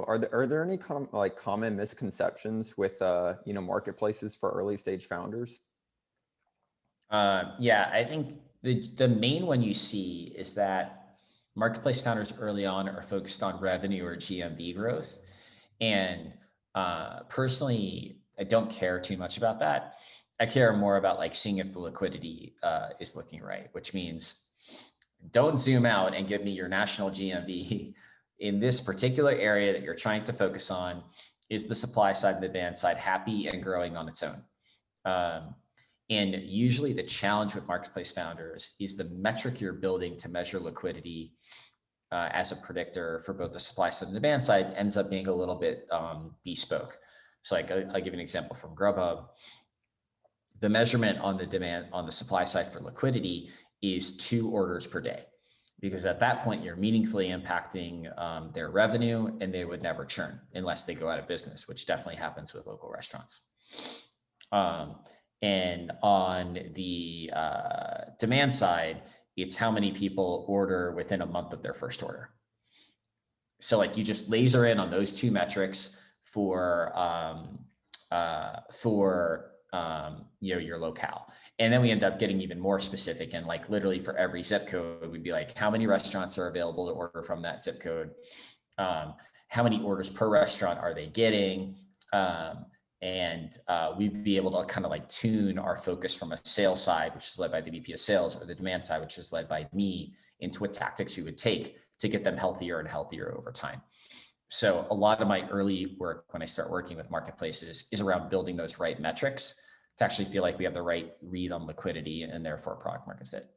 Are there any common misconceptions with marketplaces for early stage founders? Yeah, I think the main one you see is that marketplace founders early on are focused on revenue or GMV growth. And personally, I don't care too much about that. I care more about like seeing if the liquidity is looking right, which means don't zoom out and give me your national GMV. In this particular area that you're trying to focus on, is the supply side and the demand side happy and growing on its own? Um, and usually the challenge with marketplace founders is the metric you're building to measure liquidity as a predictor for both the supply side and the demand side ends up being a little bit bespoke. So like I'll give you an example from Grubhub. The measurement on the demand on the supply side for liquidity is 2 orders per day, because at that point you're meaningfully impacting their revenue, and they would never churn unless they go out of business, which definitely happens with local restaurants. And on the demand side, it's how many people order within a month of their first order. So like you just laser in on those 2 metrics for your locale. And then we end up getting even more specific, and like literally for every zip code, we'd be like, how many restaurants are available to order from that zip code? How many orders per restaurant are they getting? And we'd be able to kind of like tune our focus from a sales side, which is led by the VP of sales, or the demand side, which is led by me, into what tactics we would take to get them healthier and healthier over time. So a lot of my early work when I start working with marketplaces is around building those right metrics to actually feel like we have the right read on liquidity and therefore product market fit.